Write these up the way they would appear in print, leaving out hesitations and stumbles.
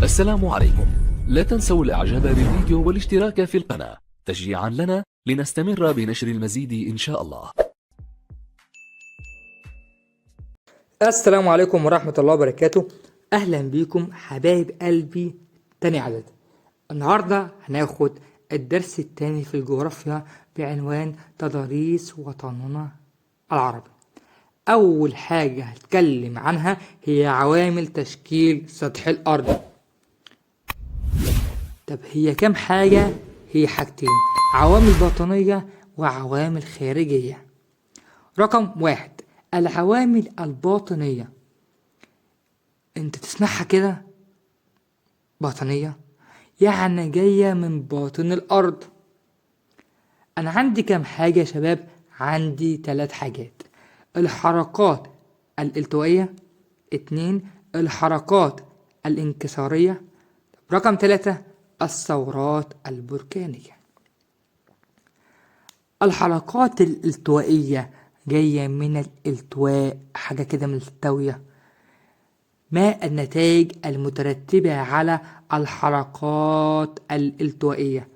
السلام عليكم. لا تنسوا الاعجاب بالفيديو والاشتراك في القناة تشجيعا لنا لنستمر بنشر المزيد ان شاء الله. السلام عليكم ورحمة الله وبركاته. أهلا بيكم حبايب قلبي. تاني عدد. النهاردة هناخد الدرس التاني في الجغرافيا بعنوان تضاريس وطننا العربي. أول حاجة هتكلم عنها هي عوامل تشكيل سطح الأرض. طب هي كام حاجة؟ هي حاجتين، عوامل باطنية وعوامل خارجية. رقم 1، العوامل الباطنية. انت تسمعها كده باطنية، يعني جاية من باطن الأرض. أنا عندي كام حاجة يا شباب؟ عندي 3 حاجات: الحركات الالتوائية، 2 الحركات الانكسارية، رقم 3 الثورات البركانية. الحركات الالتوائية جاية من الالتواء، حاجة كده من التوية. ما النتائج المترتبة على الحركات الالتوائية؟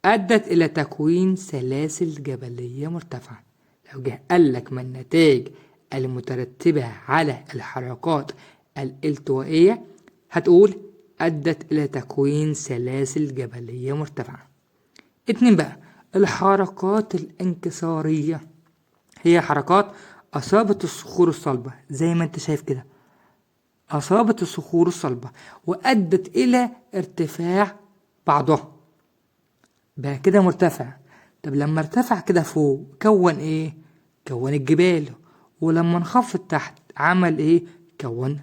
أدت إلى تكوين سلاسل جبلية مرتفعة. لو جه قالك ما النتائج المترتبة على الحركات الالتوائية، هتقول أدت إلى تكوين سلاسل جبلية مرتفعة. 2 بقى، الحركات الانكسارية هي حركات أصابت الصخور الصلبة، زي ما انت شايف كده، أصابت الصخور الصلبة وأدت إلى ارتفاع بعضها، بقى كده مرتفع. طب لما ارتفع كده فوق كون ايه؟ كون الجبال. ولما انخفض تحت عمل ايه؟ كون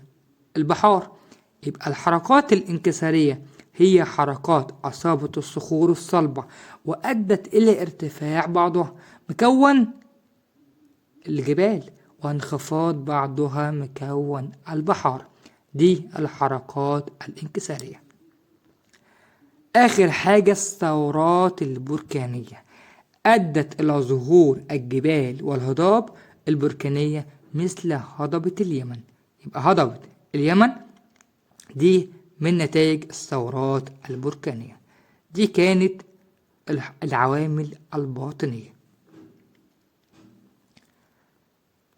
البحار. يبقى الحركات الانكسارية هي حركات أصابت الصخور الصلبة وأدت إلى ارتفاع بعضها، مكون الجبال، وانخفاض بعضها مكون البحار. دي الحركات الانكسارية. آخر حاجة الثورات البركانية، أدت إلى ظهور الجبال والهضاب البركانية مثل هضبة اليمن. يبقى هضبة اليمن دي من نتائج الثورات البركانية. دي كانت العوامل الباطنية.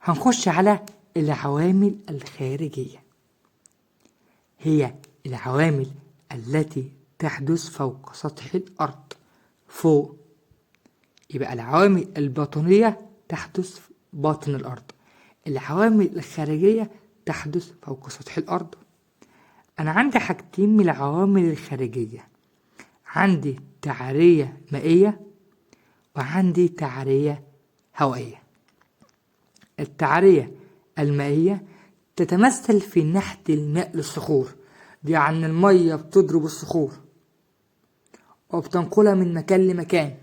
هنخش على العوامل الخارجية، هي العوامل التي تحدث فوق سطح الأرض فوق. يبقى العوامل الباطنية تحدث باطن الأرض، العوامل الخارجية تحدث فوق سطح الأرض. أنا عندي حاجتين من العوامل الخارجية، عندي تعرية مائية وعندي تعرية هوائية. التعرية المائية تتمثل في نحت الماء للصخور، يعني المية بتضرب الصخور وبتنقلها من مكان لمكان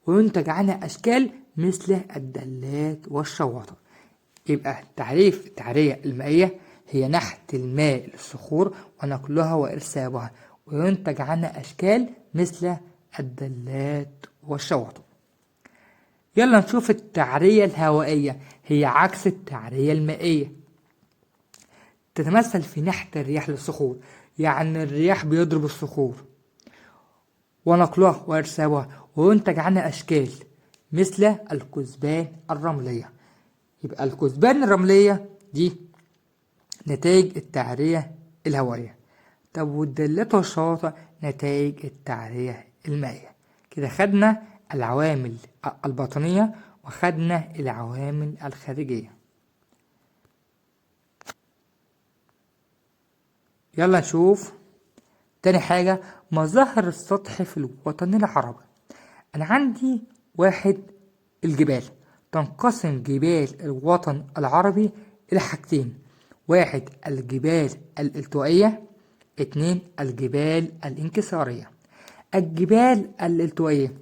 وينتج عنها أشكال مثل الدلات والشواطئ. يبقى تعريف التعرية المائية هي نحت الماء للصخور ونقلها وإرسابها وينتج عنها أشكال مثل الدلات والشواطئ. يلا نشوف التعرية الهوائية، هي عكس التعرية المائية. تتمثل في نحت الرياح للصخور، يعني الرياح بيضرب الصخور ونقلها وإرسابها وينتج عنها أشكال مثل الكثبان الرملية. يبقى الكثبان الرملية دي نتائج التعرية الهوائية. طب والدلات والشواطئ نتائج التعرية المائية. كده خدنا العوامل الباطنية وخدنا العوامل الخارجية. يلا نشوف تاني حاجة مظاهر السطح في الوطن العربي. أنا عندي 1 الجبال. تنقسم جبال الوطن العربي إلى حاجتين: 1 الجبال الالتوائية، 2 الجبال الانكسارية. الجبال الالتوائية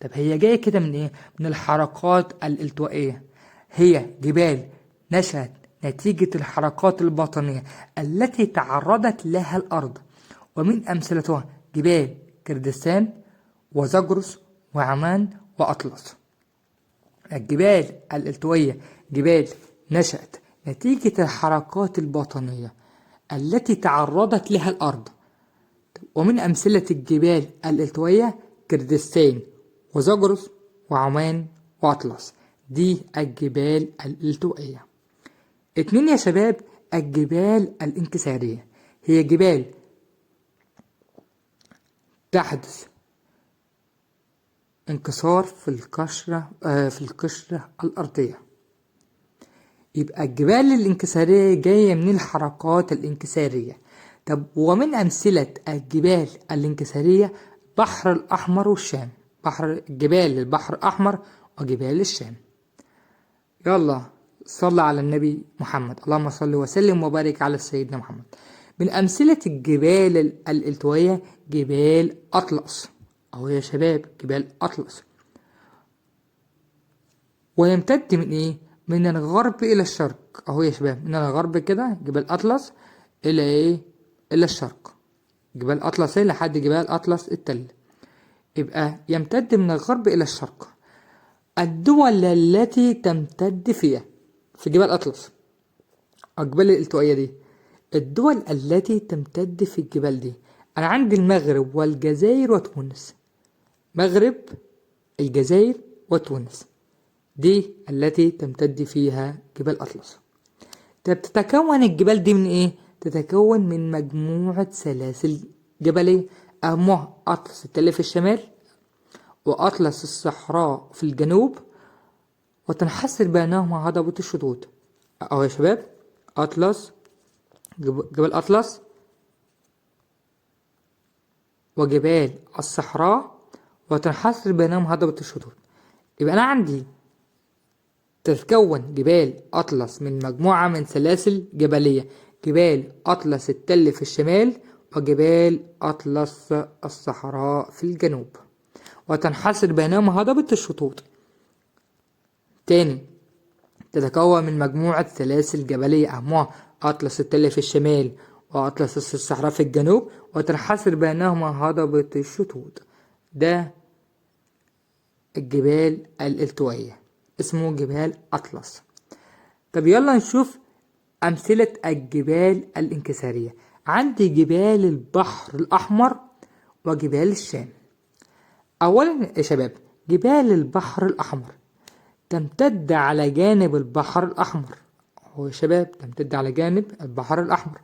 طب هي جاية كده من ايه؟ من الحركات الالتوائية. هي جبال نشأت نتيجة الحركات الباطنية التي تعرضت لها الأرض، ومن أمثلتها جبال كردستان وزاجرس وعمان وأطلس. الجبال الالتوائية جبال نشأت نتيجة الحركات البطنية التي تعرضت لها الأرض. ومن أمثلة الجبال الالتوائية كردستان وزاجرس وعمان وأطلس، دي الجبال الالتوائية. 2 يا شباب، الجبال الانكسارية، هي جبال تحدث انكسار في القشرة الأرضية. يبقى الجبال الانكسارية جاية من الحركات الانكسارية. طب ومن أمثلة الجبال الانكسارية البحر الأحمر والشام، جبال البحر الأحمر وجبال الشام. يلا صلى على النبي محمد، اللهم صل وسلم وبارك على سيدنا محمد. من أمثلة الجبال الالتوائية جبال أطلس، أهو يا شباب جبال أطلس، ويمتد من إيه؟ من الغرب إلى الشرق، أهو يا شباب من الغرب كده جبال أطلس إلى إيه؟ إلى الشرق، جبال أطلس لحد جبال أطلس التل، يبقى يمتد من الغرب إلى الشرق. الدول التي تمتد فيها في جبال أطلس، الجبال الالتوائية دي، الدول التي تمتد في الجبال دي، أنا عندي المغرب والجزائر وتونس، مغرب الجزائر وتونس، دي التي تمتد فيها جبال أطلس. طب تتكون الجبال دي من إيه؟ تتكون من مجموعة سلاسل جبلية، أهمها أطلس التل في الشمال، وأطلس الصحراء في الجنوب، وتنحسر بينهما هضبة الشطوط. أهو يا شباب أطلس، جبال أطلس وجبال الصحراء، وتنحسر بينهم هضبة الشطوط. يبقى أنا عندي تتكون جبال أطلس من مجموعة من سلاسل جبلية، جبال أطلس التل في الشمال وجبال أطلس الصحراء في الجنوب، وتنحسر بينهم هضبة الشطوط. تاني، تتكون من مجموعة سلاسل جبلية أهمها أطلس التل في الشمال وأطلس الصحراء في الجنوب، وتنحسر بينهما هضبة الشطوط، ده الجبال الالتوائية اسمه جبال أطلس. طب يلا نشوف أمثلة الجبال الانكسارية. عندي جبال البحر الأحمر وجبال الشام. أولا يا شباب جبال البحر الأحمر تمتد على جانب البحر الأحمر، هو يا شباب تمتد على جانب البحر الأحمر،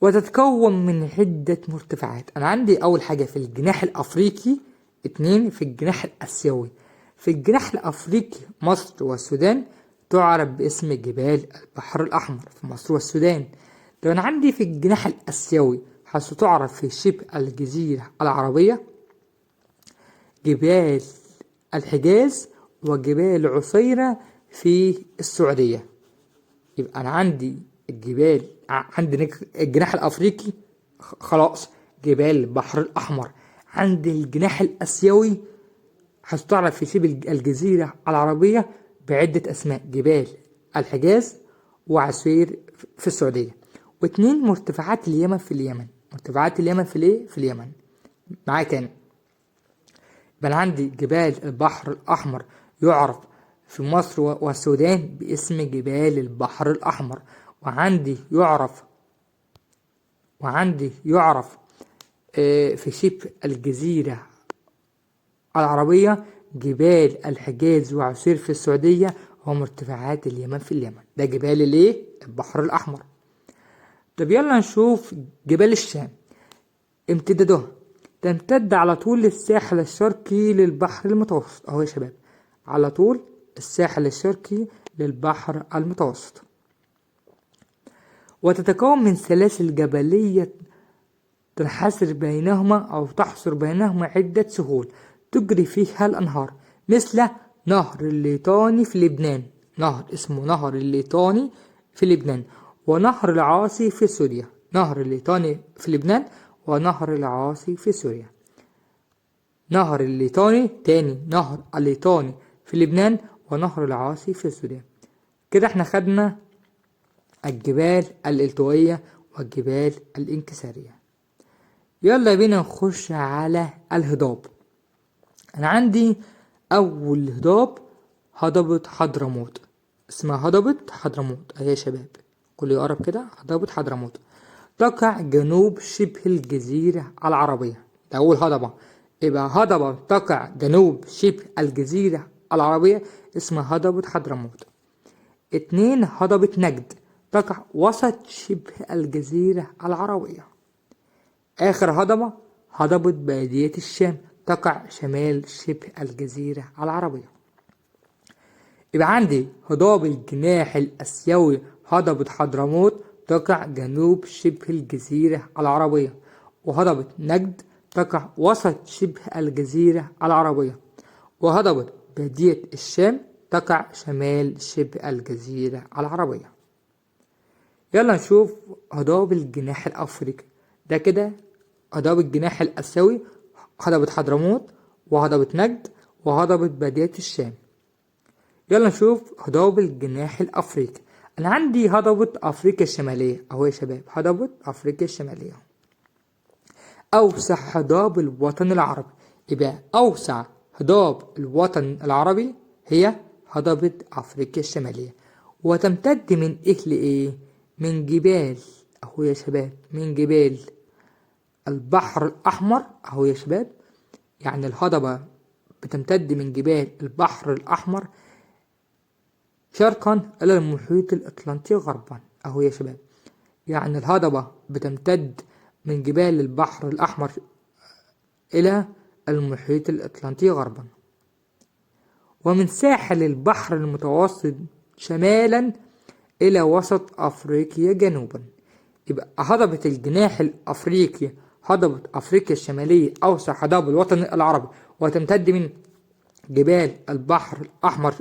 وتتكون من عدة مرتفعات. أنا عندي أول حاجة في الجناح الأفريقي، 2 في الجناح الآسيوي. في الجناح الأفريقي مصر والسودان تعرف باسم جبال البحر الأحمر في مصر والسودان. طب أنا عندي في الجناح الآسيوي حيث تعرف في شبه الجزيرة العربية جبال الحجاز وجبال عسيرة في السعودية. يبقى أنا عندي الجبال، عندي الجناح الأفريقي خلاص جبال البحر الأحمر، عندي الجناح الآسيوي حيث تعرف في شبه الجزيرة العربية بعدة أسماء، جبال الحجاز وعسير في السعودية. 2 مرتفعات اليمن في اليمن، مرتفعات اليمن في الايه؟ في اليمن. معايا تاني، يبقى عندي جبال البحر الأحمر يعرف في مصر والسودان باسم جبال البحر الأحمر، وعندي يعرف في شبه الجزيرة العربية جبال الحجاز وعسير في السعودية، ومرتفعات اليمن في اليمن، ده جبال الايه؟ البحر الأحمر. طب يلا نشوف جبال الشام. امتدادها تمتد على طول الساحل الشرقي للبحر المتوسط، اهو يا شباب على طول الساحل الشرقي للبحر المتوسط، وتتكون من سلاسل جبلية تنحسر بينهما أو تحصر بينهما عدة سهول تجري فيها الأنهار، مثل نهر الليطاني في لبنان، نهر اسمه نهر الليطاني في لبنان، ونهر العاصي في سوريا، نهر الليطاني في لبنان ونهر العاصي في سوريا. نهر الليطاني تاني، نهر الليطاني في لبنان ونهر العاصي في سوريا. كده احنا خدنا الجبال الالتوائية والجبال الانكسارية. يلا بينا نخش على الهضاب. انا عندي اول هضاب هضبة حضرموت، اسمها هضبة حضرموت اهي يا شباب، كل يقرب كده. هضبة حضرموت تقع جنوب شبه الجزيرة العربية، ده أول هضبة. يبقى هضبة تقع جنوب شبه الجزيرة العربية اسمها هضبة حضرموت. 2 هضبة نجد تقع وسط شبه الجزيرة العربية. آخر هضبة هضبة بادية الشام تقع شمال شبه الجزيرة العربية. يبقى عندي هضاب الجناح الآسيوي هضبة حضرموت تقع جنوب شبه الجزيرة العربية، وهضبة نجد تقع وسط شبه الجزيرة العربية، وهضبة بادية الشام تقع شمال شبه الجزيرة العربية. يلا نشوف هضاب الجناح الأفريقي. ده كده هضاب الجناح الآسيوي هضبة حضرموت وهضبة نجد وهضبة بادية الشام. يلا نشوف هضاب الجناح الأفريقي. أنا عندي هضبة أفريقيا الشمالية أهو يا شباب، هضبة أفريقيا الشمالية أوسع هضاب الوطن العربي. يبقى أوسع هضاب الوطن العربي هي هضبة أفريقيا الشمالية، وتمتد من إيه لإيه؟ من جبال أهو يا شباب، من جبال البحر الأحمر أهو يا شباب. يعني الهضبة بتمتد من جبال البحر الأحمر شرقا إلى المحيط الأطلنطي غربا أهو يا شباب. يعني الهضبة بتمتد من جبال البحر الأحمر إلى المحيط الأطلنطي غربا، ومن ساحل البحر المتوسط شمالا إلى وسط أفريقيا جنوبا. يبقى هضبة الجناح الأفريقي هضبة أفريقيا الشمالية أوسع هضاب الوطن العربي، وتمتد من جبال البحر الأحمر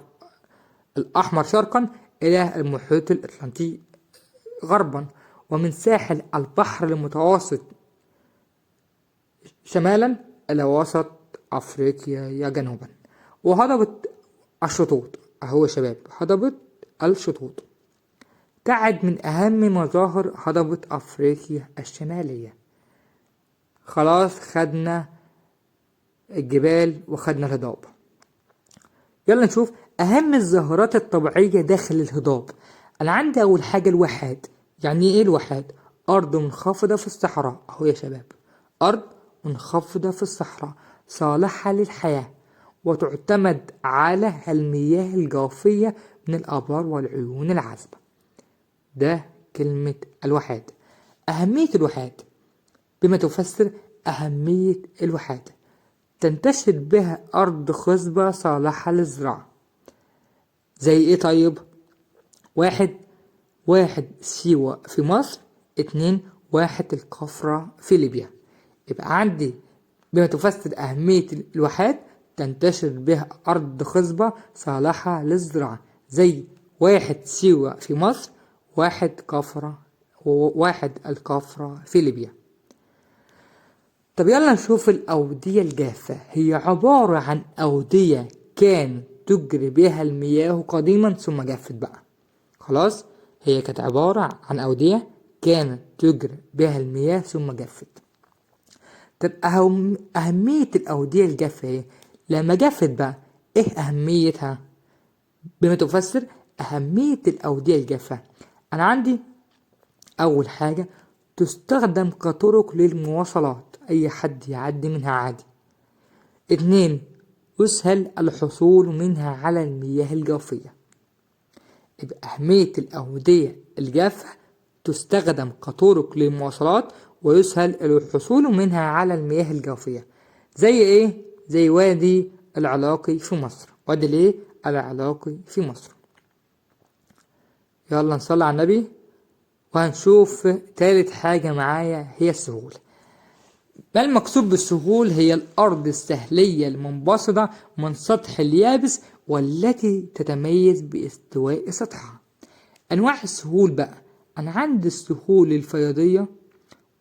شرقا إلى المحيط الأطلنطي غربا، ومن ساحل البحر المتوسط شمالا إلى وسط أفريقيا جنوبا. وهضبة الشطوط أهو يا شباب، هضبة الشطوط تعد من أهم مظاهر هضبة أفريقيا الشمالية. خلاص خدنا الجبال وخدنا الهضاب. يلا نشوف أهم الظاهرات الطبيعية داخل الهضاب. أنا عندي أول حاجة الواحات. يعني إيه الواحات؟ أرض منخفضة في الصحراء أهو يا شباب، أرض منخفضة في الصحراء صالحة للحياة، وتعتمد على المياه الجوفية من الآبار والعيون العذبة. ده كلمة الواحات. أهمية الواحات بما تفسر أهمية الواحات: تنتشر بها أرض خصبة صالحة للزراعة. زي إيه طيب؟ واحد سيوة في مصر، 2 واحة الكفرة في ليبيا. يبقى عندي بما تفسر أهمية الواحات: تنتشر بها أرض خصبة صالحة للزراعة، زي 1 سيوة في مصر، 1 الكفرة في ليبيا. طب يلا نشوف الأودية الجافة. هي عبارة عن أودية كان تجري بها المياه قديما ثم جفت بقى. خلاص، هي كانت عبارة عن أودية كانت تجري بها المياه ثم جفت. طب أهمية الأودية الجافة ايه؟ لما جفت بقى ايه أهميتها؟ بما تفسر أهمية الأودية الجافة: أنا عندي أول حاجة تستخدم كطرق للمواصلات، أي حد يعدي منها عادي. 2 يسهل الحصول منها على المياه الجوفية. يبقى أهمية الأودية الجافة: تستخدم كطرق للمواصلات ويسهل الحصول منها على المياه الجوفية. زي إيه؟ زي وادي العلاقي في مصر. وادي الإيه؟ العلاقي في مصر. يلا نصلي على النبي وهنشوف تالت حاجة معايا هي السهول. ما المقصود بالسهول؟ هي الأرض السهلية المنبسطة من سطح اليابس والتي تتميز باستواء سطحها. أنواع السهول بقى: أنا عندي السهول الفيضية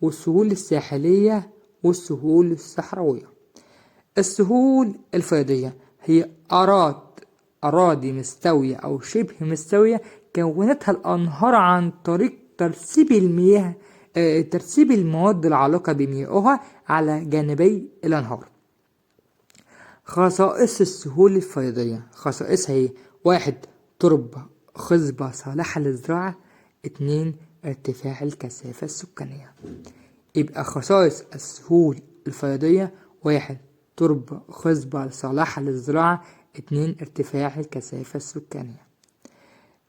والسهول الساحلية والسهول الصحراوية. السهول الفيضية هي أراضي مستوية أو شبه مستوية كونتها الأنهار عن طريق ترسيب المواد العالقة بميائها على جانبي الأنهار. خصائص السهول الفيضية: خصائصها هي 1 تربة خصبة صالحة للزراعة. 2 ارتفاع الكثافة السكانية. يبقى خصائص السهول الفيضية: 1 تربة خصبة صالحة للزراعة. 2 ارتفاع الكثافة السكانية.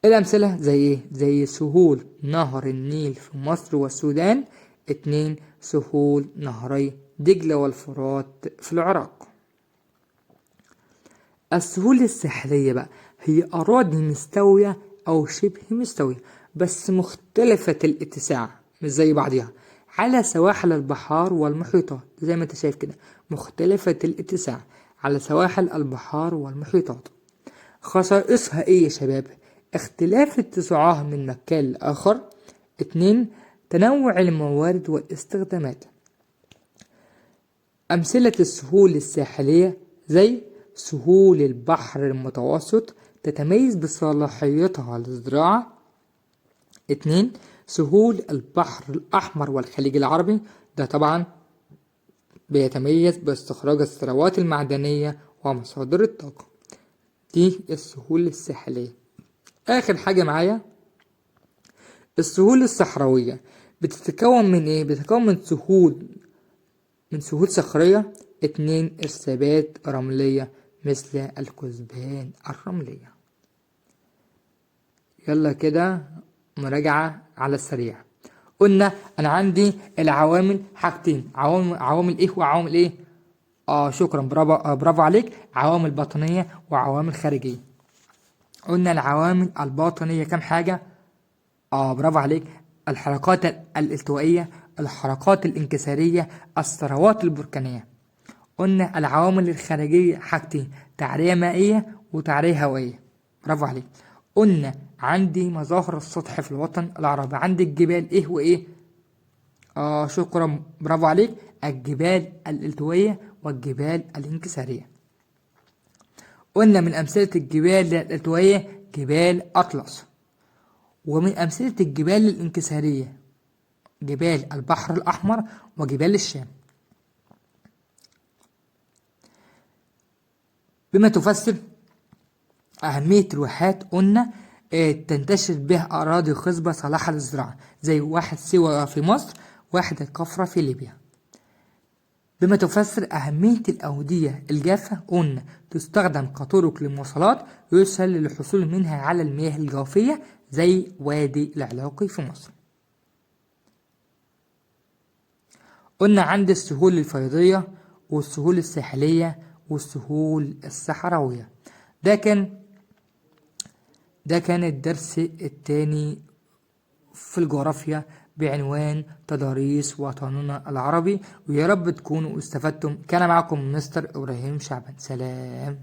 الأمثلة زي إيه؟ زي سهول نهر النيل في مصر والسودان. 2 سهول نهري دجلة والفرات في العراق. السهول الساحلية بقى هي أراضي مستوية أو شبه مستوية بس مختلفة الاتساع، مش زي بعضها، على سواحل البحار والمحيطات. زي ما انت شايف كده، مختلفة الاتساع على سواحل البحار والمحيطات. خصائصها ايه يا شباب؟ اختلاف اتساعها من مكان لآخر. 2 تنوع الموارد والاستخدامات. أمثلة السهول الساحلية زي سهول البحر المتوسط، تتميز بصلاحيتها للزراعة. 2 سهول البحر الأحمر والخليج العربي، ده طبعا بيتميز باستخراج الثروات المعدنية ومصادر الطاقة. دي السهول الساحلية. آخر حاجة معايا السهول الصحراوية. بتتكون من ايه؟ بتتكون من سهول صخرية. 2 إرسابات رملية مثل الكثبان الرملية. يلا كده مراجعة على السريع. قلنا أنا عندي العوامل حاجتين، عوامل إيه وعوامل إيه؟ شكرا، برافو عليك. عوامل باطنية وعوامل خارجية. قلنا العوامل الباطنية كم حاجة؟ برافو عليك. الحركات الالتوائية، الحركات الانكسارية، الثروات البركانية. قلنا العوامل الخارجية حاجتين، تعرية مائية وتعرية هوائية. برافو عليك. قلنا عندي مظاهر السطح في الوطن العربي، عندي الجبال ايه وايه؟ شكرا، برافو عليك. الجبال الالتوائية والجبال الانكسارية. قلنا من أمثلة الجبال الالتوائية جبال أطلس، ومن أمثلة الجبال الانكسارية جبال البحر الأحمر وجبال الشام. بما تفسر أهمية الواحات، قلنا تنتشر بها أراضي خصبة صالحة للزراعة، زي 1 سيوة في مصر، 1 الكفرة في ليبيا. بما تفسر أهمية الأودية الجافة، قلنا تستخدم كطرق للمواصلات، يسهل للحصول منها على المياه الجوفية، زي وادي العلاقي في مصر. قلنا عند السهول الفيضية والسهول الساحلية والسهول الصحراوية. ده كان الدرس الثاني في الجغرافيا بعنوان تضاريس وطننا العربي، ويا رب تكونوا استفدتم. كان معكم مستر إبراهيم شعبان. سلام.